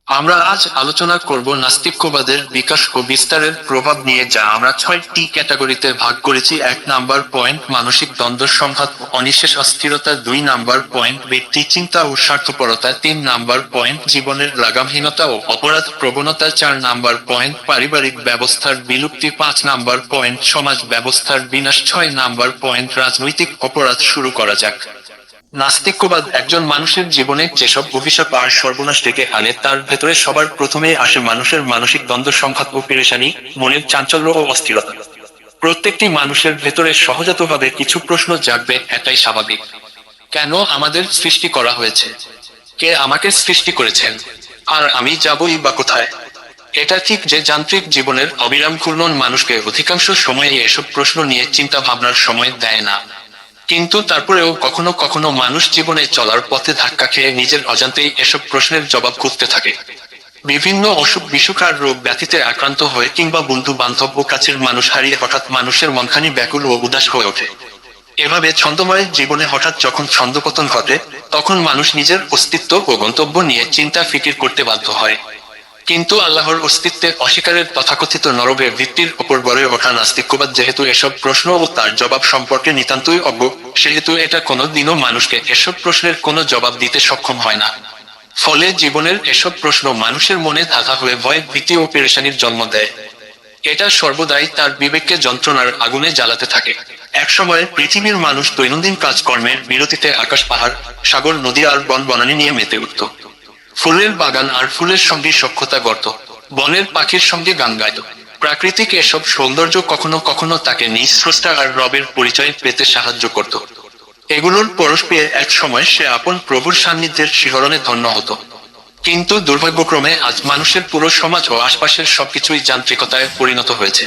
আমরা আজ আলোচনা করব নাস্তিক্যবাদের বিকাশ ও বিস্তারের প্রভাব নিয়ে, যা আমরা 6টি ক্যাটাগরিতে ভাগ করেছি। 1 নাম্বার পয়েন্ট মানসিক দ্বন্দ্ব সংঘাত ও অনিঃশেষ অস্থিরতা। 2 নাম্বার পয়েন্ট ব্যক্তি চিন্তা ও স্বার্থপরতা। 3 নাম্বার পয়েন্ট জীবনের লাগামহীনতা ও অপরাধ প্রবণতা। 4 নাম্বার পয়েন্ট পারিবারিক ব্যবস্থার বিলুপ্তি। 5 নাম্বার পয়েন্ট সমাজ ব্যবস্থার বিনাশ। 6 নাম্বার পয়েন্ট রাজনৈতিক অপরাধ। শুরু করা যাক। নাস্তিক্যবাদ একজন মানুষের জীবনে যেসব অভিশাপ আর সর্বনাশ ডেকে আনে, তার ভেতরে সবার প্রথমে আসে মানুষের মানসিক দ্বন্দ্ব সংঘাত ও পেরেশানি, মনের চাঞ্চল্য ও অস্থিরতা। প্রত্যেকটি মানুষের ভেতরে সহজাতভাবে কিছু প্রশ্ন জাগবে, এটাই স্বাভাবিক। কেন আমাদের সৃষ্টি করা হয়েছে? কে আমাকে সৃষ্টি করেছেন? আর আমি যাবই বা কোথায়? এটা ঠিক যে যান্ত্রিক জীবনের অবিরাম ঘূর্ণন মানুষকে অধিকাংশ সময়ে এসব প্রশ্ন নিয়ে চিন্তা ভাবনার সময় দেয় না। কিন্তু তারপরেও কখনো কখনো মানুষ জীবনে চলার পথে ধাক্কা খেয়ে নিজের অজান্তেই এসব প্রশ্নের জবাব খুঁজতে থাকে। বিভিন্ন অসুখ বিসুখ আর রোগ ব্যাধিতে আক্রান্ত হয়ে, কিংবা বন্ধু বান্ধব ও কাছের মানুষ হারিয়ে হঠাৎ মানুষের মনখানি ব্যাকুল ও উদাস হয়ে ওঠে। এভাবে ছন্দময় জীবনে হঠাৎ যখন ছন্দপতন ঘটে, তখন মানুষ নিজের অস্তিত্ব ও গন্তব্য নিয়ে চিন্তা ফিকির করতে বাধ্য হয়। কিন্তু আল্লাহর অস্তিত্বে অস্বীকারের তথাকথিত নরবের ভিত্তির ওপর গড়ে ওঠা নাস্তিক্যবাদ যেহেতু এসব প্রশ্ন ও তার জবাব সম্পর্কে নিতান্তই অজ্ঞ, সেহেতু এটা কোনো দিনও মানুষকে এসব প্রশ্নের কোনো জবাব দিতে সক্ষম হয় না। ফলে জীবনের এসব প্রশ্ন মানুষের মনে ধাঁধা হয়ে ভয়, ভীতি ও পেরেশানির জন্ম দেয়। এটা সর্বদাই তার বিবেককে যন্ত্রণার আগুনে জ্বালাতে থাকে। একসময় পৃথিবীর মানুষ দৈনন্দিন কাজকর্মের বিরতিতে আকাশ, পাহাড়, সাগর, নদী আর বন বনানী নিয়ে মেতে উঠত। ফুলের বাগান আর ফুলের সঙ্গে সখ্যতা গড়ত, বনের পাখির সঙ্গে গান গাইত। প্রাকৃতিক এসব সৌন্দর্য কখনো কখনো তাকে নিজ স্রষ্টা আর রবের পরিচয় পেতে সাহায্য করত। এগুলোর পরশ পেয়ে এক সময় সে আপন প্রভুর সান্নিধ্যের শিহরণে ধন্য হতো। কিন্তু দুর্ভাগ্যক্রমে আজ মানুষের পুরো সমাজ ও আশপাশের সবকিছুই যান্ত্রিকতায় পরিণত হয়েছে।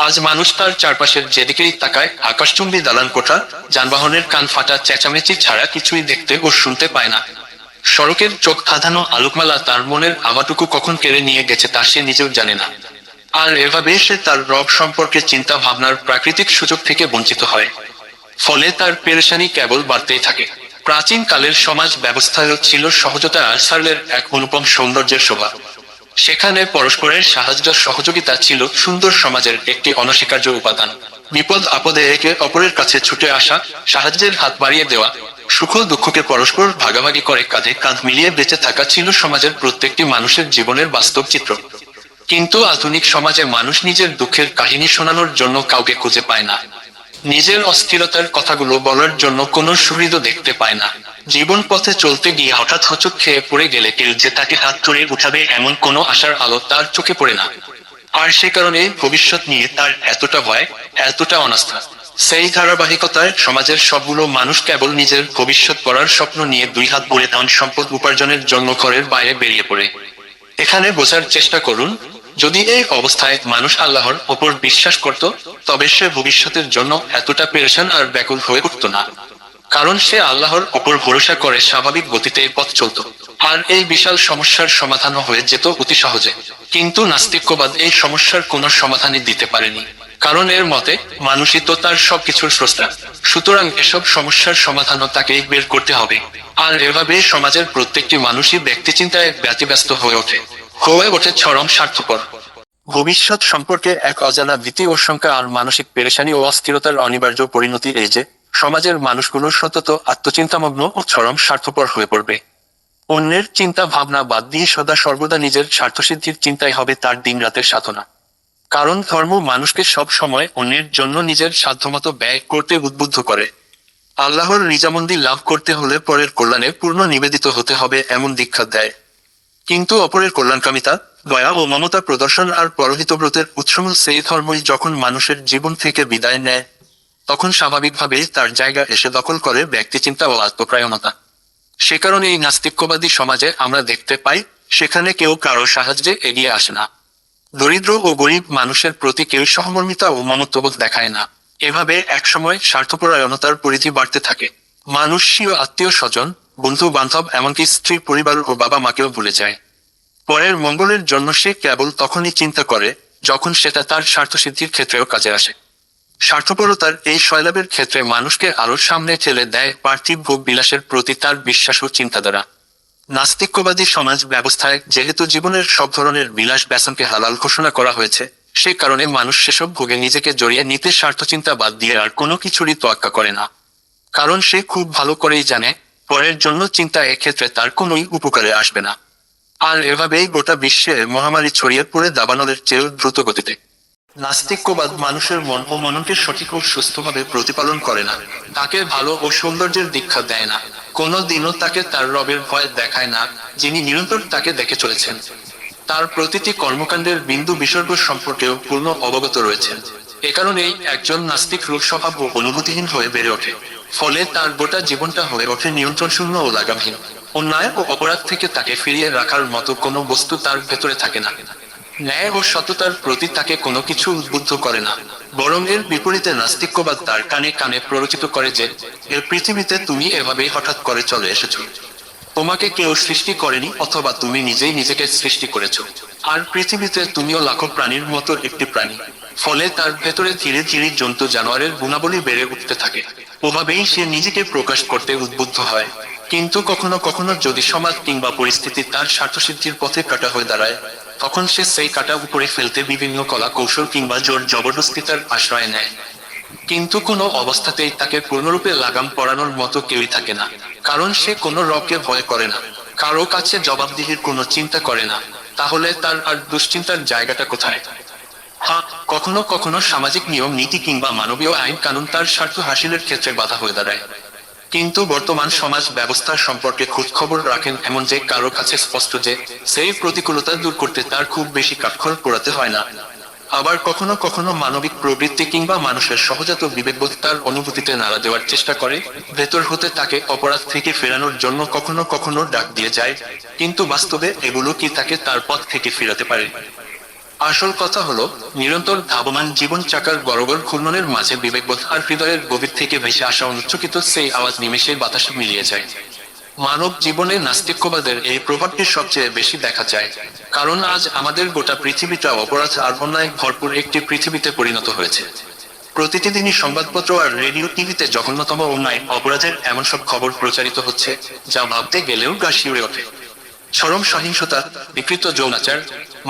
আজ মানুষ তার চারপাশের যেদিকেই তাকায়, আকাশচুম্বী দালান কোঠা, যানবাহনের কান ফাটা চেঁচামেচি ছাড়া কিছুই দেখতে ও শুনতে পায় না। সড়কের চোখ ধাঁধানো আলোকমালা তার মনের আভাটুকু কখন কেড়ে নিয়ে গেছে তা সে নিজেও জানে না। আর এভাবে সে তার রব সম্পর্কে চিন্তা ভাবনার প্রাকৃতিক সুযোগ থেকে বঞ্চিত হয়। ফলে তার পেরেশানি কেবল বাড়তেই থাকে। প্রাচীন কালের সমাজ ব্যবস্থায়ও ছিল সহজতা আর সারলের এক অনুপম সৌন্দর্যের শোভা। সেখানে পরস্পরের সাহায্য সহযোগিতা ছিল সুন্দর সমাজের একটি অনস্বীকার্য উপাদান। বিপদ আপদে একে অপরের কাছে ছুটে আসা, সাহায্যের হাত বাড়িয়ে দেওয়া, সুখ দুঃখকে পরস্পর ভাগাভাগি করে কাঁধে কাঁধ মিলিয়ে বেঁচে থাকা ছিল সমাজের প্রত্যেকটি মানুষের জীবনের বাস্তব চিত্র। কিন্তু আধুনিক সমাজে মানুষ নিজের দুঃখের কাহিনী শোনানোর জন্য কাউকে খুঁজে পায় না। নিজের অস্থিরতার কথাগুলো বলার জন্য কোনো সুহৃদ দেখতে পায় না। জীবন পথে চলতে গিয়ে হঠাৎ হোঁচট খেয়ে পড়ে গেলে কেউ যে তাকে হাত ধরে উঠাবে এমন কোনো আশার আলো তার চোখে পড়ে না। আর সে কারণে ভবিষ্যৎ নিয়ে তার এতটা ভয়, এতটা অনাস্থা। সেই ধারাবাহিকতায় সমাজের সবগুলো মানুষ কেবল নিজের ভবিষ্যৎ গড়ার স্বপ্ন নিয়ে দুই হাত ভরে ধন সম্পদ উপার্জনের জন্য ঘরের বাইরে বেরিয়ে পড়ে। এখানে বোঝার চেষ্টা করুন, যদি এই অবস্থায় মানুষ আল্লাহর ওপর বিশ্বাস করত, তবে সে ভবিষ্যতের জন্য এতটা পেরেশান আর ব্যাকুল হয়ে উঠত না। কারণ সে আল্লাহর ওপর ভরসা করে স্বাভাবিক গতিতে পথ চলত। আর এই বিশাল সমস্যার সমাধানও হয়ে যেত অতি সহজে। কিন্তু নাস্তিক্যবাদ এই সমস্যার কোনো সমাধানই দিতে পারেনি। কারণ এর মতে মানুষই তো তার সবকিছুর স্রষ্টা। সুতরাং এসব সমস্যার সমাধানও তাকেই বের করতে হবে। আর এভাবে সমাজের প্রত্যেকটি মানুষই ব্যক্তিচিন্তায় ব্যতিব্যস্ত হয়ে ওঠে চরম স্বার্থপর। ভবিষ্যৎ সম্পর্কে এক অজানা ভীতি ও শঙ্কা আর মানসিক পেরেশানি ও অস্থিরতার অনিবার্য পরিণতি এই যে সমাজের মানুষগুলো সতত আত্মচিন্তামগ্ন ও চরম স্বার্থপর হয়ে পড়বে। অন্যের চিন্তা ভাবনা বাদ দিয়ে সদা সর্বদা নিজের স্বার্থসিদ্ধির চিন্তাই হবে তার দিনরাতের সাধনা। কারণ ধর্ম মানুষকে সব সময় অন্যের জন্য নিজের সাধ্যমতো ব্যয় করতে উদ্বুদ্ধ করে। আল্লাহর নিজামন্দি লাভ করতে হলে পরের কল্যাণে পূর্ণ নিবেদিত হতে হবে এমন দীক্ষা দেয়। কিন্তু অপরের কল্যাণকামিতা, দয়া ও মমতা প্রদর্শন আর পরহিতব্রতের উৎসমূল সেই ধর্মই যখন মানুষের জীবন থেকে বিদায় নেয়, তখন স্বাভাবিকভাবেই তার জায়গা এসে দখল করে ব্যক্তিচিন্তা ও আত্মপ্রায়ণতা। সে কারণে এই নাস্তিক্যবাদী সমাজে আমরা দেখতে পাই, সেখানে কেউ কারো সাহায্যে এগিয়ে আসে না। দরিদ্র ও গরিব মানুষের প্রতি কেউ সহমর্মিতা ও মমত্ববোধ দেখায় না। এভাবে একসময় স্বার্থপরায়ণতার পরিধি বাড়তে থাকে। মানুষ স্বীয় আত্মীয় স্বজন, বন্ধু বান্ধব, এমনকি স্ত্রী, পরিবার ও বাবা মাকেও ভুলে যায়। পরের মঙ্গলের জন্য সে কেবল তখনই চিন্তা করে যখন সেটা তার স্বার্থসিদ্ধির ক্ষেত্রেও কাজে আসে। স্বার্থপরতার এই শৈলাবের ক্ষেত্রে মানুষকে আরো সামনে ঠেলে দেয় পার্থিব ভোগ বিলাসের প্রতি তার বিশ্বাস ও চিন্তাধারা। নাস্তিক্যবাদী সমাজ ব্যবস্থায় যেহেতু জীবনের সব ধরনের বিলাস ব্যসনকে হালাল ঘোষণা করা হয়েছে, সে কারণে মানুষ সেসব ভোগে নিজেকে জড়িয়ে নিতে স্বার্থচিন্তা বাদ দিয়ে আর কোনো কিছুরই তোয়াক্কা করে না। কারণ সে খুব ভালো করেই জানে, পরের জন্য চিন্তা এক্ষেত্রে তার কোনোই উপকারে আসবে না। আর এভাবেই গোটা বিশ্বে মহামারী ছড়িয়ে পড়ে দাবানলের চেয়েও দ্রুত গতিতে। নাস্তিক্যবাদ মানুষের মন ও মননকে সঠিক ও সুস্থভাবে প্রতিপালন করে না, তাকে ভালো ও সৌন্দর্যের দীক্ষা দেয় না, কোনো দিনও তাকে তার রবের ভয় দেখায় না, যিনি নিরন্তর তাকে দেখে চলেছেন। তার প্রতিটি কর্মকাণ্ডের বিন্দু বিসর্গ সম্পর্কেও পূর্ণ অবগত রয়েছেন। এ কারণেই একজন নাস্তিক রূপ স্বভাব ও অনুভূতিহীন হয়ে বেড়ে ওঠে। ফলে তার গোটা জীবনটা হয়ে ওঠে নিয়ন্ত্রণশূন্য ও লাগামহীন। অন্যায় ও অপরাধ থেকে তাকে ফিরিয়ে রাখার মতো কোনো বস্তু তার ভেতরে থাকে না। ন্যায় ও সততার প্রতি তাকে কোনো কিছু উদ্বুদ্ধ করে না। বরং এর বিপরীতে নাস্তিক্যবাদ তার কানে কানে প্ররোচিত করে যে, এর পৃথিবীতে তুমি এভাবেই হঠাৎ করে চলে এসেছো। তোমাকে কেউ সৃষ্টি করেনি, অথবা তুমি নিজেই নিজেকে সৃষ্টি করেছো। আর পৃথিবীতে তুমিও লাখো প্রাণীর মতো একটি প্রাণী। ফলে তার ভেতরে ধীরে ধীরে জন্তু জানোয়ারের গুণাবলী বেড়ে উঠতে থাকে। ওভাবেই সে নিজেকে প্রকাশ করতে উদ্বুদ্ধ হয়। কিন্তু কখনো কখনো যদি সমাজ কিংবা পরিস্থিতি তার স্বার্থসিদ্ধির পথে কাটা হয়ে দাঁড়ায়, তখন সে সেই কাটা উপরে ফেলতে বিভিন্ন কলা কৌশল কিংবা জোর জবরদস্তিতার আশ্রয় নেয়। কিন্তু কোনো অবস্থাতেই তাকে পূর্ণরূপে লাগাম পরানোর মতো কেউই থাকে না। কারণ সে কোনো রবকে ভয় করে না, কারো কাছে জবাবদিহির কোনো চিন্তা করে না। তাহলে তার আর দুশ্চিন্তার জায়গাটা কোথায়? হ্যাঁ, কখনো কখনো সামাজিক নিয়ম নীতি কিংবা মানবীয় আইন কানুন তার স্বার্থ হাসিলের ক্ষেত্রে বাধা হয়ে দাঁড়ায়। কিন্তু বর্তমান সমাজ ব্যবস্থা সম্পর্কে খোঁজ খবর রাখেন এমন যে কারো কাছে স্পষ্ট যে সেই প্রতিকূলতা দূর করতে তার খুব বেশি কাঠখড় পোড়াতে হয় না। আবার কখনো কখনো মানবিক প্রবৃত্তি কিংবা মানুষের সহজাত বিবেকবোধ তার অনুভূতিতে নাড়া দেওয়ার চেষ্টা করে, ভেতর হতে তাকে অপরাধ থেকে ফেরানোর জন্য কখনো কখনো ডাক দিয়ে যায়। কিন্তু বাস্তবে এগুলো কি তাকে তার পথ থেকে ফেরাতে পারে? আসল কথা হলো, নিরন্তর ধাবমান জীবন চাকার গড়গড় ঘূর্ণনের মাঝে বিবেকবোধ আর হৃদয়ের গভীর থেকে ভেসে আসা উচ্চকিত সেই আওয়াজ নিমেষে বাতাসে মিলিয়ে যায়। মানব জীবনে নাস্তিক্যবাদের এই প্রভাবটি সবচেয়ে বেশি দেখা যায়। কারণ আজ আমাদের গোটা পৃথিবীটা অপরাধ আর অন্যায় ভরপুর একটি পৃথিবীতে পরিণত হয়েছে। প্রতিটি দিনই সংবাদপত্র আর রেডিও টিভিতে জঘন্যতম অন্যায় অপরাধের এমন সব খবর প্রচারিত হচ্ছে, যা ভাবতে গেলেও গা শিউরে ওঠে। চরম সহিংসতা, বিকৃত যৌনাচার,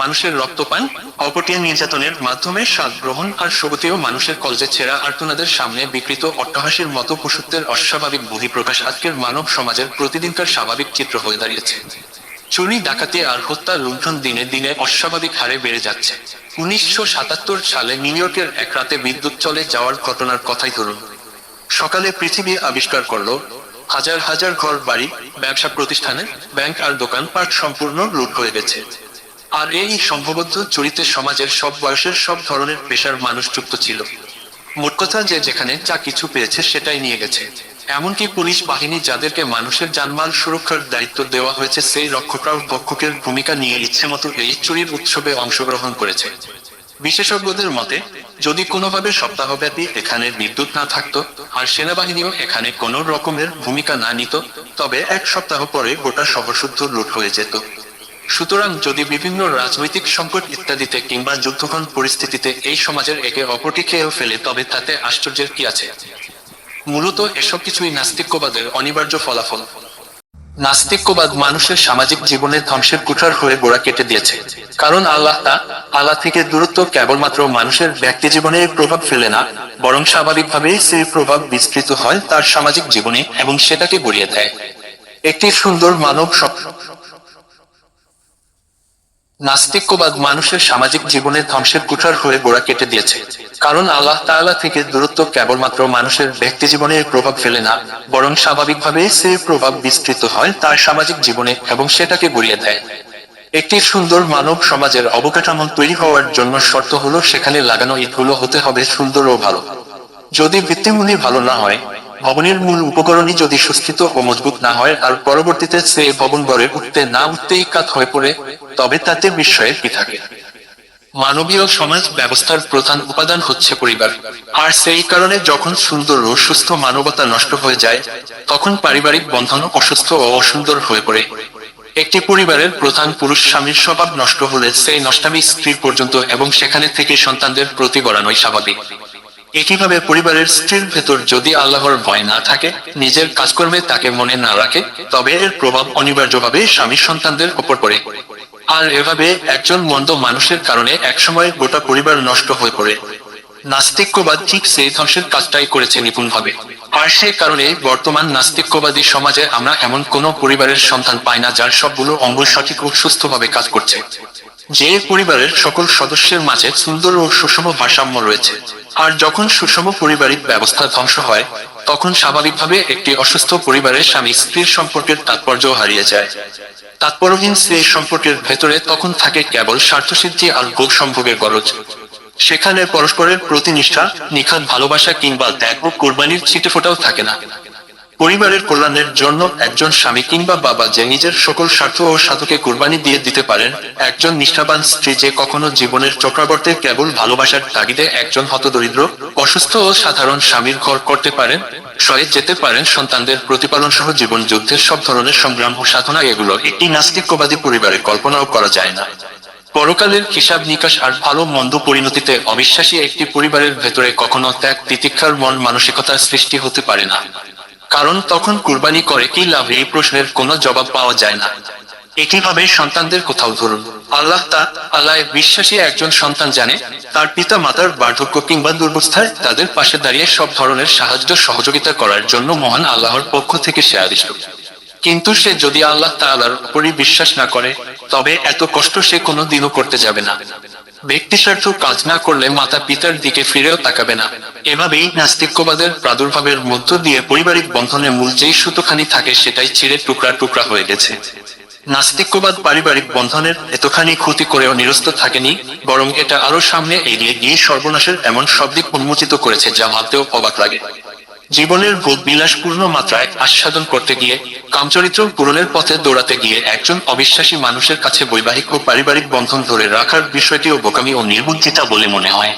মানুষের রক্তপান, অপটিয়া নির্যাতনের মাধ্যমে স্বাদ গ্রহণ আর স্বগতীয় মানুষের কলজে ছেঁড়া আর্তনাদের সামনে বিকৃত অট্টহাসির মতো পশুত্বের অস্বাভাবিক বহিঃপ্রকাশ আজকের মানব সমাজের প্রতিদিনকার স্বাভাবিক চিত্র হয়ে দাঁড়িয়েছে। চুরি ডাকাতি আর হত্যা লুণ্ঠন দিনে দিনে অস্বাভাবিক হারে বেড়ে যাচ্ছে। 1977 সালে নিউ ইয়র্কের এক রাতে বিদ্যুৎ চলে যাওয়ার ঘটনার কথাই ধরুন। সকালে পৃথিবী আবিষ্কার করলো, হাজার হাজার ঘর বাড়ি, ব্যবসা প্রতিষ্ঠানে, ব্যাংক আর দোকানপাট সম্পূর্ণ লুট হয়ে গেছে। আর এই সম্ভবত চুরিতে সমাজের সব বয়সের সব ধরনের পেশার মানুষ যুক্ত ছিল। মোট কথা যে যেখানে যা কিছু পেয়েছে সেটাই নিয়ে গেছে। এমনকি পুলিশ বাহিনী, যাদেরকে মানুষের জানমাল সুরক্ষার দায়িত্ব দেওয়া হয়েছে, সেই রক্ষকরাও ভক্ষকের ভূমিকা নিয়ে ইচ্ছেমতো এই চুরির উৎসবে অংশগ্রহণ করেছে। বিশেষজ্ঞদের মতে, যদি কোনোভাবে সপ্তাহব্যাপী এখানে বিদ্যুৎ না থাকতো আর সেনাবাহিনীও এখানে কোনো রকমের ভূমিকা না নিত, তবে এক সপ্তাহ পরে গোটা শহর শুদ্ধ লুট হয়ে যেত। সুতরাং যদি বিভিন্ন রাজনৈতিক সংকট ইত্যাদিতে কিংবা যুদ্ধক্ষণ পরিস্থিতিতে এই সমাজের একে অপরটি খেয়েও ফেলে, তবে তাতে আশ্চর্যের কি আছে? মূলত এসব কিছুই নাস্তিক্যবাদের অনিবার্য ফলাফল। নাস্তিক্যবাদ মানুষের সামাজিক জীবনের ধ্বংসের কুঠার হয়ে গোড়া কেটে দিয়েছে। কারণ আল্লাহ থেকে দূরত্ব কেবলমাত্র মানুষের ব্যক্তি জীবনে প্রভাব ফেলে না, বরং স্বাভাবিকভাবেই সেই প্রভাব বিস্তৃত হয় তার সামাজিক জীবনে এবং সেটাকে গড়িয়ে দেয়। একটি সুন্দর মানব নাস্তিক্যবাদ মানুষের সামাজিক জীবনের ধ্বংসের কুঠার হয়ে গোড়া কেটে দিয়েছে। কারণ আল্লাহ থেকে দূরত্ব কেবলমাত্র মানুষের ব্যক্তি জীবনে প্রভাব ফেলে না, বরং স্বাভাবিকভাবেই সেই প্রভাব বিস্তৃত হয় তার সামাজিক জীবনে এবং সেটাকে গড়িয়ে দেয়। একটি সুন্দর মানব সমাজের অবকাঠামো তৈরি হওয়ার জন্য শর্ত হলো, সেখানে লাগানো ইটগুলো হতে হবে সুন্দর ও ভালো। যদি ভিত্তিমূলই ভালো না হয়, ভবনের মূল উপকরণই যদি সুস্থিত ও মজবুত না হয়, আর পরবর্তীতে সে ভবন গড়ে উঠতে না উঠতেই কাত হয়ে পড়ে, তবে তাতে বিস্ময়ের কি থাকে? মানবীয় সমাজ ব্যবস্থার প্রধান উপাদান হচ্ছে পরিবার। আর সেই কারণে যখন সুন্দর ও সুস্থ মানবতা নষ্ট হয়ে যায়, তখন পারিবারিক বন্ধনও অসুস্থ ও অসুন্দর হয়ে পড়ে। একটি পরিবারের প্রধান পুরুষ স্বামীর স্বভাব নষ্ট হলে সেই নষ্টামি স্ত্রীর পর্যন্ত এবং সেখানে থেকে সন্তানদের প্রতি গড়ানোই স্বাভাবিক। একইভাবে পরিবারের স্ত্রীর ভেতর যদি আল্লাহর ভয় না থাকে, নিজের কাজকর্মে তাকে মনে না রাখে, তবে এর প্রভাব অনিবার্যভাবে স্বামী সন্তানদের উপর পড়ে। আর এভাবে একজন মন্দ মানুষের কারণে একসময় গোটা পরিবার নষ্ট হয়ে পড়ে। নাস্তিক্যবাদ ঠিক সেই ধ্বংসের কাজটাই করেছে নিপুণভাবে। আর সে কারণে বর্তমান নাস্তিক্যবাদী সমাজে আমরা এমন কোনো পরিবারের সন্তান পাই না যার সবগুলো অঙ্গ সঠিক ও সুস্থভাবে কাজ করছে, যে পরিবারের সকল সদস্যের মাঝে সুন্দর ও সুষম ভারসাম্য রয়েছে। আর যখন সুষম পারিবারিক ব্যবস্থা ধ্বংস হয়, তখন স্বাভাবিকভাবে একটি অসুস্থ পরিবারের স্বামী স্ত্রীর সম্পর্কের তাৎপর্য হারিয়ে যায়। তাৎপর্যহীন সেই সম্পর্কের ভেতরে তখন থাকে কেবল স্বার্থসিদ্ধি আর ভোগ সম্ভোগের গরজ। সেখানে পরস্পরের প্রতি নিষ্ঠা, নিখাদ ভালোবাসা কিংবা ত্যাগ ও কোরবানির ছিটেফোঁটাও থাকে না। পরিবারের কল্যাণের জন্য একজন স্বামী কিংবা বাবা যে নিজের সকল স্বার্থ ও সাধকে কোরবানি দিয়ে দিতে পারেন, একজন নিষ্ঠাবান স্ত্রী যে কখনো জীবনের চক্রাবর্তে কেবল ভালোবাসার তাগিদে একজন হতদরিদ্র, অসুস্থ ও সাধারণ স্বামীর ঘর করতে পারেন, সয়ে যেতে পারেন সন্তানদের প্রতিপালন সহ জীবন যুদ্ধের সব ধরনের সংগ্রাম ও সাধনা, এগুলো একটি নাস্তিক্যবাদী পরিবারে কল্পনাও করা যায় না। পরকালের হিসাব নিকাশ আর ভালো মন্দ পরিণতিতে অবিশ্বাসী একটি পরিবারের ভেতরে কখনো ত্যাগ তিতিক্ষার মন মানসিকতার সৃষ্টি হতে পারে না। কারণ তখন কুরবানি করে কি লাভ, এই প্রশ্নের কোনো জবাব পাওয়া যায় না। একইভাবে সন্তানদের কোথাও ধরুন, আল্লাহ তাআলায় বিশ্বাসী একজন সন্তান জানে তার পিতা মাতার বার্ধক্য কিংবা দুর্বস্থায় তাদের পাশে দাঁড়িয়ে সব ধরনের সাহায্য সহযোগিতা করার জন্য মহান আল্লাহর পক্ষ থেকে সে আদিষ্ট। কিন্তু সে যদি আল্লাহ তাআলার উপরই বিশ্বাস না করে, তবে এত কষ্ট সে কোনো দিনও করতে যাবে না। ব্যক্তিস্বার্থ কাজ না করলে মাতা পিতার দিকে ফিরেও তাকাবে না। এভাবেই নাস্তিক্যবাদের প্রাদুর্ভাবের মধ্য দিয়ে পারিবারিক বন্ধনে মূল যেই সুতোখানি থাকে সেটাই ছিঁড়ে টুকরা টুকরা হয়ে গেছে। নাস্তিক্যবাদ পারিবারিক বন্ধনের এতখানি ক্ষতি করেও নিরস্ত থাকেনি, বরং এটা আরো সামনে এগিয়ে গিয়ে সর্বনাশের এমন সব দিক উন্মোচিত করেছে যা ভাবতেও অবাক লাগে। জীবনের ভোগ বিলাসপূর্ণ মাত্রায় আস্বাদন করতে গিয়ে, কামচরিত্র পূরণের পথে দৌড়াতে গিয়ে একজন অবিশ্বাসী মানুষের কাছে বৈবাহিক ও পারিবারিক বন্ধন ধরে রাখার বিষয়টিও বোকামি ও নির্বুদ্ধিতা বলে মনে হয়।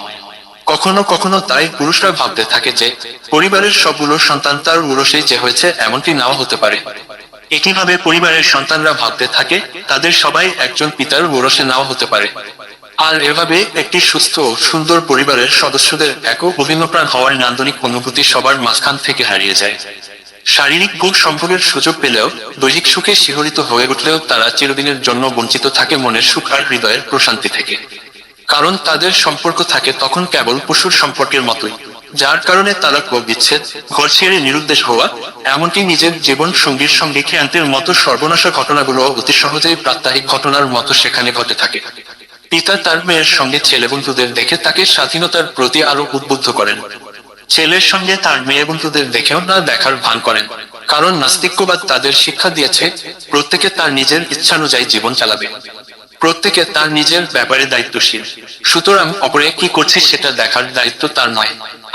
কখনো কখনো তাই পুরুষরা ভাবতে থাকে যে পরিবারের সবগুলো সন্তান তার উরসেই যে হয়েছে, এমনটি নাও হতে পারে। একইভাবে পরিবারের সন্তানরা ভাবতে থাকে তাদের সবাই একজন পিতার উরসে নাও হতে পারে। আর এভাবে একটি সুস্থ ও সুন্দর পরিবারের সদস্যদের একক অভিন্নপ্রাণ হওয়ার নান্দনিক অনুভূতি সবার মাঝখান থেকে হারিয়ে যায়। শারীরিক ভোগ সম্ভোগের সুযোগ পেলেও, দৈহিক সুখে শিহরিত হয়ে উঠলেও তারা চিরদিনের জন্য বঞ্চিত থাকে মনের সুখ আর হৃদয়ের প্রশান্তি থেকে। কারণ তাদের সম্পর্ক থাকে তখন কেবল পশুর সম্পর্কের মতোই, যার কারণে তালাক ও বিচ্ছেদ, ঘর ছেড়ে নিরুদ্দেশ হওয়া, এমনকি নিজের জীবন সঙ্গীর সঙ্গে ক্ষান্তের মতো সর্বনাশা ঘটনাগুলো অতি সহজেই প্রাত্যহিক ঘটনার মতো সেখানে ঘটে থাকে। পিতা তার মেয়ের সঙ্গে ছেলে বন্ধুদের দেখে তাকে স্বাধীনতার প্রতি আরো উদ্বুদ্ধ করেন। ছেলের সঙ্গে তার মেয়ে বন্ধুদের দেখেও না দেখার ভান করেন, কারণ নাস্তিক্যবাদ তাদের শিক্ষা দিয়েছে প্রত্যেকে তার নিজের ইচ্ছানুযায়ী জীবন চালাবে, প্রত্যেকে তার নিজের ব্যাপারে দায়িত্বশীল। সুতরাং অপরে কি করছে সেটা দেখার দায়িত্ব তার নয়।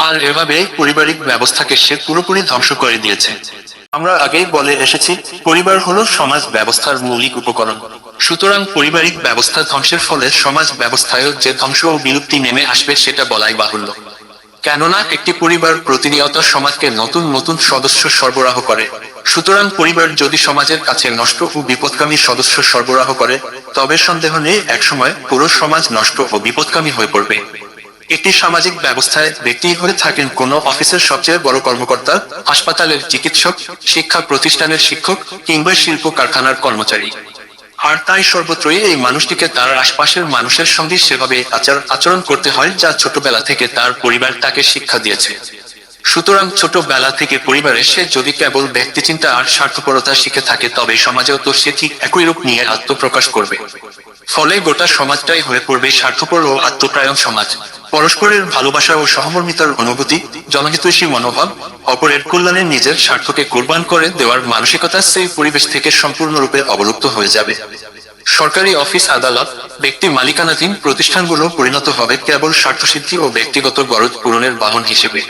আর এভাবে পারিবারিক ব্যবস্থাকে সে পুরোপুরি ধ্বংস করে দিয়েছে। আমরা আগেই বলে এসেছি, পরিবার হলো সমাজ ব্যবস্থার মৌলিক উপকরণ। সুতরাং পারিবারিক ব্যবস্থা ধ্বংসের ফলে সমাজ ব্যবস্থায়ও যে ধ্বংস ও বিলুপ্তি নেমে আসবে সেটা বলাই বাহুল্য। কেননা একটি পরিবার প্রতিনিয়ত সমাজকে নতুন নতুন সদস্য সরবরাহ করে। সুতরাং পরিবার যদি সমাজের কাছে নষ্ট ও বিপদগামী সদস্য সরবরাহ করে, তবে সন্দেহ নেই একসময় পুরো সমাজ নষ্ট ও বিপদগামী হয়ে পড়বে। একটি সামাজিক ব্যবস্থায় ব্যক্তি হয়ে থাকেন কোনো অফিসের সবচেয়ে বড় কর্মকর্তা, হাসপাতালের চিকিৎসক, শিক্ষা প্রতিষ্ঠানের শিক্ষক কিংবা শিল্প কারখানার কর্মচারী। আর তাই সর্বত্রই এই মানুষটিকে তার আশপাশের মানুষের সঙ্গে সেভাবে আচরণ করতে হয় যা ছোটবেলা থেকে তার পরিবার তাকে শিক্ষা দিয়েছে। সুতরাং ছোটবেলা থেকে পরিবারে সে যদি কেবল ব্যক্তিচিন্তা আর স্বার্থপরতা শিখে থাকে, তবে সমাজেও তো সে ঠিক একই রূপ নিয়ে আত্মপ্রকাশ করবে। ফলে গোটা সমাজটাই হয়ে পড়বে স্বার্থপর ও আত্মপ্রায়ণ সমাজ। পরস্পরের ভালোবাসা ও সহমর্মিতার অনুভূতি, জনহিতৈষী মনোভাব, অপরের কল্যাণে নিজের স্বার্থকে কোরবান করে দেওয়ার মানসিকতা সেই পরিবেশ থেকে সম্পূর্ণরূপে অবলুপ্ত হয়ে যাবে। সরকারি অফিস আদালত, ব্যক্তি মালিকানাধীন প্রতিষ্ঠানগুলো পরিণত হবে কেবল স্বার্থসিদ্ধি ও ব্যক্তিগত গরজ পূরণের বাহন হিসেবে।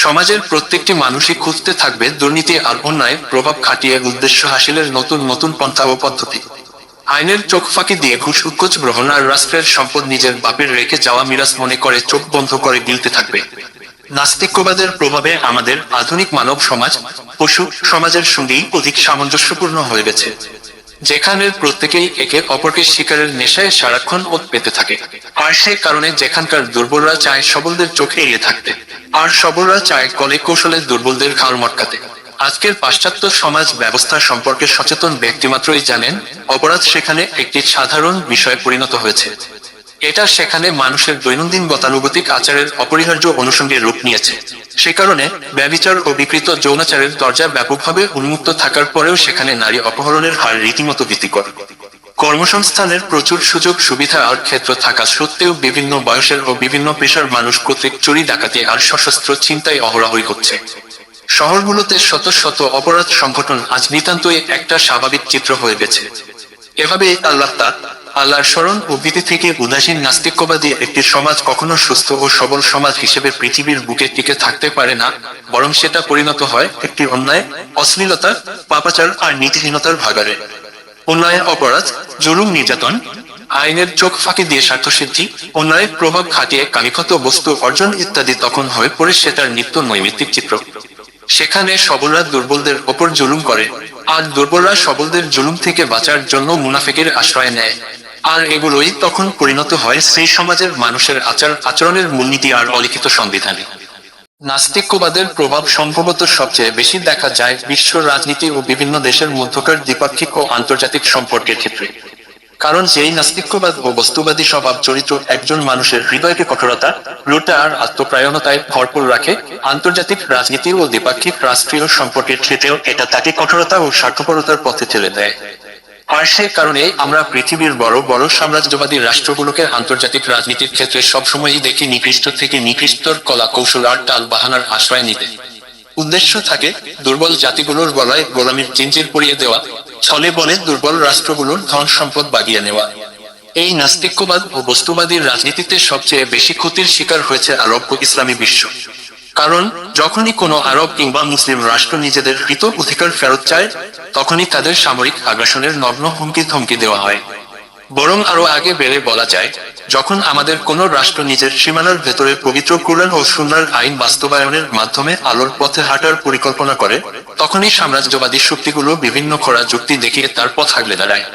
সমাজের প্রত্যেকটি মানুষই খুঁজতে থাকবে দুর্নীতি আর অন্যায় প্রভাব খাটিয়ে উদ্দেশ্য হাসিলের নতুন নতুন পন্থা ও পদ্ধতি। আইনের চোখ ফাঁকি দিয়ে ঘুষ উৎকোচ গ্রহণ আর রাষ্ট্রের সম্পদ নিজের বাপের রেখে যাওয়া মিরাজ মনে করে চোখ বন্ধ করে গিলতে থাকবে। নাস্তিক্যবাদের প্রভাবে আমাদের আধুনিক মানব সমাজ পশু সমাজের সঙ্গেই অধিক সামঞ্জস্যপূর্ণ হয়ে গেছে, যেখানে প্রত্যেকেই একে অপরকে শিকারের নেশায় সারাক্ষণ ওত পেতে থাকে। আর সে কারণে যেখানকার দুর্বলরা চায় সবলদের চোখে এড়িয়ে থাকতে, আর সবলরা চায় কলে কৌশলে দুর্বলদের ঘাড় মটকাতে। আজকের পাশ্চাত্য সমাজ ব্যবস্থা সম্পর্কে সচেতন ব্যক্তিমাত্রই জানেন অপরাধ সেখানে একটি সাধারণ বিষয়ে পরিণত হয়েছে। এটা সেখানে মানুষের দৈনন্দিন গতানুগতিক আচারের অপরিহার্য অনুষঙ্গে রূপ নিয়েছে। সে কারণে ব্যভিচার ও বিকৃত যৌনাচারের দরজা ব্যাপকভাবে উন্মুক্ত থাকার পরেও সেখানে নারী অপহরণের হার রীতিমতো ভীতিকর। কর্মসংস্থানের প্রচুর সুযোগ সুবিধা আর ক্ষেত্র থাকা সত্ত্বেও বিভিন্ন বয়সের ও বিভিন্ন পেশার মানুষ কর্তৃক চুরি ডাকাতি আর সশস্ত্র ছিনতাই অহরহই হচ্ছে। শহরগুলোতে শত শত অপরাধ সংগঠন আজ নিতান্তই একটা স্বাভাবিক চিত্র হয়ে গেছে। এভাবে আল্লাহর স্মরণ ও ভীতি থেকে উদাসীন নাস্তিক্যবাদী একটি সমাজ কখনো সুস্থ ও সবল সমাজ হিসেবে পৃথিবীর বুকে টিকে থাকতে পারে না, বরং সেটা পরিণত হয় একটি অন্যায়, অশ্লীলতা, পাপাচার আর নীতিহীনতার ভাগাড়ে। অন্যায়, অপরাধ, জুলুম, নির্যাতন, আইনের চোখ ফাঁকি দিয়ে স্বার্থসিদ্ধি, অন্যায়ের প্রভাব খাটিয়ে কাঙ্ক্ষিত বস্তু অর্জন ইত্যাদি তখন হয়ে পড়ে সেটার নিত্য নৈমিত্তিক চিত্র। সেখানে সবলরা দুর্বলদের ওপর জুলুম করে, আর দুর্বলরা সবলদের জুলুম থেকে বাঁচার জন্য মুনাফিকের আশ্রয় নেয়। আর এগুলোই তখন পরিণত হয় সেই সমাজের মানুষের আচরণের মূলনীতি আর অলিখিত সংবিধানে। নাস্তিক্যবাদের প্রভাব সম্ভবত সবচেয়ে বেশি দেখা যায় বিশ্ব রাজনীতি ও বিভিন্ন দেশের মধ্যকার দ্বিপাক্ষিক ও আন্তর্জাতিক সম্পর্কের ক্ষেত্রে। কারণ যেই নাস্তিক্যবাদ ও বস্তুবাদী স্বভাব চরিত্র একজন মানুষের হৃদয়কে কঠোরতা, ক্রূরতা আর আত্মপ্রায়ণতায় ভরপুর রাখে, আন্তর্জাতিক রাজনীতি ও দ্বিপাক্ষিক রাষ্ট্রীয় সম্পর্কের ক্ষেত্রেও এটা তাকে কঠোরতা ও স্বার্থপরতার পথে ঠেলে দেয়। আর সে কারণে আমরা পৃথিবীর বড় বড় সাম্রাজ্যবাদী রাষ্ট্রগুলোকে আন্তর্জাতিক রাজনীতির ক্ষেত্রে সবসময়ই দেখি নিকৃষ্ট থেকে নিকৃষ্টর কলা কৌশল আর টাল বাহানার আশ্রয় নিতে। উদ্দেশ্য থাকে দুর্বল জাতিগুলোর গলায় গোলামির জিঞ্জির পরিয়ে দেওয়া, ছলে বলে দুর্বল রাষ্ট্রগুলোর ধন সম্পদ বাগিয়ে নেওয়া। এই নাস্তিক্যবাদ ও বস্তুবাদী রাজনীতিতে সবচেয়ে বেশি ক্ষতির শিকার হয়েছে আরব ও ইসলামী বিশ্ব। কারণ যখনই কোনো আরব কিংবা মুসলিম রাষ্ট্র নিজেদের কৃত অধিকার ফেরত চায়, তখনই তাদের সামরিক আগ্রাসনের নগ্ন হুমকি ধমকি দেওয়া হয়। বরং আরো আগে বেড়ে বলা যায়, যখন আমাদের কোনো রাষ্ট্র নিজের সীমানার ভেতরে পবিত্র কুরআন ও সুন্নাহর আইন বাস্তবায়নের মাধ্যমে আলোর পথে হাঁটার পরিকল্পনা করে, তখনই সাম্রাজ্যবাদী শক্তিগুলো বিভিন্ন খোঁড়া যুক্তি দেখিয়ে তার পথ আগলে দাঁড়ায়।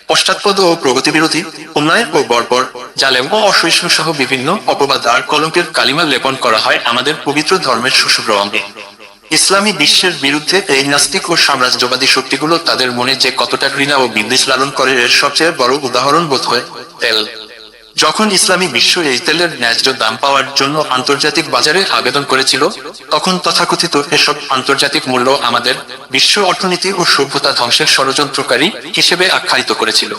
পশ্চাৎপদ ও প্রগতি বিরোধী, অন্যায় ও বর্বর, জালেম ও অসহিষ্ণু সহ বিভিন্ন অপবাদ আর কলঙ্কের কালিমা লেপন করা হয় আমাদের পবিত্র ধর্মের শুভ্র অঙ্গে। ইসলামী বিশ্বের বিরুদ্ধে এই নাস্তিক ও সাম্রাজ্যবাদী শক্তিগুলো তাদের মনে যে কতটা ঘৃণা ও বিদ্বেষ লালন করে এর সবচেয়ে বড় উদাহরণ বোধ হয় তেল। যখন ইসলামী বিশ্ব এই তেলের ন্যায্য দাম পাওয়ার জন্য আন্তর্জাতিক বাজারে আবেদন করেছিল, তখন তথাকথিত এসব আন্তর্জাতিক মূল্য আমাদের বিশ্ব অর্থনীতি ও সভ্যতা ধ্বংসের ষড়যন্ত্রকারী হিসেবে আখ্যায়িত করেছিল।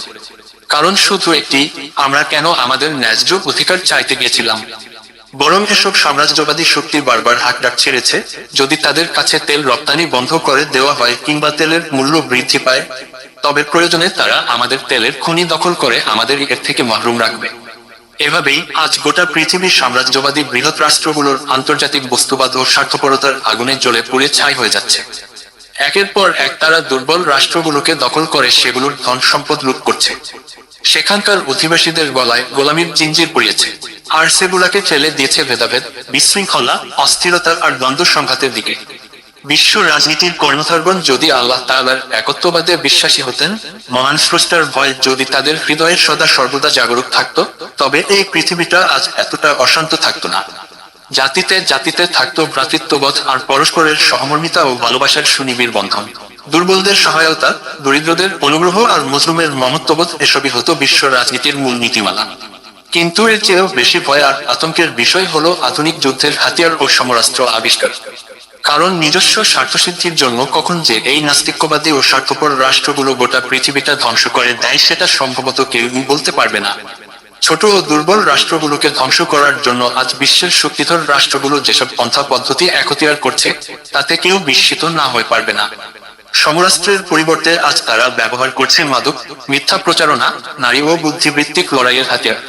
কারণ শুধু একটি, আমরা কেন আমাদের ন্যায্য অধিকার চাইতে গিয়েছিলাম। বরং এসব সাম্রাজ্যবাদী শক্তি বারবার হাঁকডাক ছেড়েছে, যদি তাদের কাছে তেল রপ্তানি বন্ধ করে দেওয়া হয় কিংবা তেলের মূল্য বৃদ্ধি পায়, তবে প্রয়োজনে তারা আমাদের তেলের খনি দখল করে আমাদের এর থেকে মাহরুম রাখবে। এভাবেই আজ গোটা পৃথিবীর সাম্রাজ্যবাদী বৃহৎ রাষ্ট্রগুলোর আন্তর্জাতিক বস্তুবাদ ও স্বার্থপরতার আগুনে জ্বলে পুড়ে ছাই হয়ে যাচ্ছে। একের পর এক তারা দুর্বল রাষ্ট্রগুলোকে দখল করে সেগুলোর ধন সম্পদ লুট করছে, সেখানকার অধিবাসীদের গলায় গোলামির জিঞ্জির পরিয়েছে, আর সেগুলাকে ঠেলে দিয়েছে ভেদাভেদ, বিশৃঙ্খলা, অস্থিরতা আর দ্বন্দ্ব সংঘাতের দিকে। বিশ্ব রাজনীতির কর্ণধারগণ যদি আল্লাহ তাআলার একত্ববাদে বিশ্বাসী হতেন, মহান স্রষ্টার ভয় যদি তাদের হৃদয়ে সদা সর্বদা জাগরুক থাকতো, তবে এই পৃথিবীটা আজ এতটা অশান্ত থাকতো না। জাতিতে জাতিতে থাকতো ভ্রাতৃত্ববোধ আর পরস্পরের সহমর্মিতা ও ভালোবাসার সুনিবিড় বন্ধন। দুর্বলদের সহায়তা, দরিদ্রদের অনুগ্রহ আর মজলুমের মমত্ববোধ এসবই হতো বিশ্ব রাজনীতির মূল নীতিমালা। কিন্তু এর চেয়েও বেশি ভয় আর আতঙ্কের বিষয় হলো আধুনিক যুদ্ধের হাতিয়ার ও সমরাস্ত্র আবিষ্কার। কারণ নিজস্ব স্বার্থসিদ্ধির জন্য কখন যে এই নাস্তিক্যবাদী ও স্বার্থপর রাষ্ট্রগুলো গোটা পৃথিবীটা ধ্বংস করে দেয় সেটা সম্ভবত কেউই বলতে পারবে না। ছোট ও দুর্বল রাষ্ট্রগুলোকে ধ্বংস করার জন্য আজ বিশ্বের শক্তিধর রাষ্ট্রগুলো যেসব পন্থা পদ্ধতি একতিয়ার করছে, তাতে কেউ বিস্মিত না হয়ে পারবে না। সমরাস্ত্রের পরিবর্তে আজ তারা ব্যবহার করছে মাদক, মিথ্যা প্রচারণা, নারী ও বুদ্ধিবৃত্তিক লড়াইয়ের হাতিয়ার।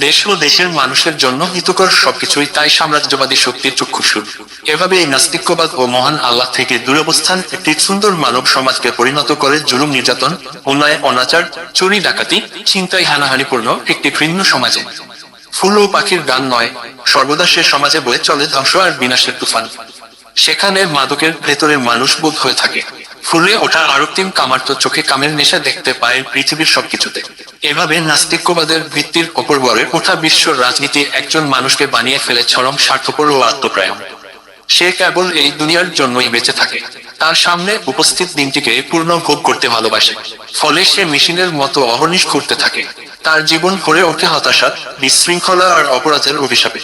দেশ ও দেশের মানুষের জন্য হিতকর সবকিছুই তাই সাম্রাজ্যবাদী শক্তির চক্ষুষুর। এভাবে এই নাস্তিক্যবাদ ও মহান আল্লাহ থেকে দূরবস্থান একটি সুন্দর মানব সমাজকে পরিণত করে জুলুম, নির্যাতন, অন্যায়, অনাচার, চুরি ডাকাতি, ছিনতাই, হানাহানিপূর্ণ একটি ঘৃণ্য সমাজে। ফুল ও পাখির গান নয়, সর্বদা সে সমাজে বয়ে চলে ধ্বংস আর বিনাশের তুফান। সেখানে মাদকের ভেতরে মানুষ বোধ হয়ে থাকে, ফুলে ওঠা আরক্তিম কামার্ত চোখে কামের নেশা দেখতে পায় পৃথিবীর সবকিছুতে। এভাবে নাস্তিক্যবাদের ভিত্তির ওপর গড়ে ওঠা বিশ্ব রাজনীতি একজন মানুষকে বানিয়ে ফেলে চরম স্বার্থপর ও আত্মপ্রায়ণ। সে কেবল এই দুনিয়ার জন্যই বেঁচে থাকে। তার সামনে উপস্থিত দিনটিকে পূর্ণ ভোগ করতে ভালোবাসে। ফলে সে মেশিনের মতো অহর্নিশ ঘুরতে থাকে। তার জীবন ভরে ওঠে হতাশা, বিশৃঙ্খলা আর অপরাধের অভিশাপে।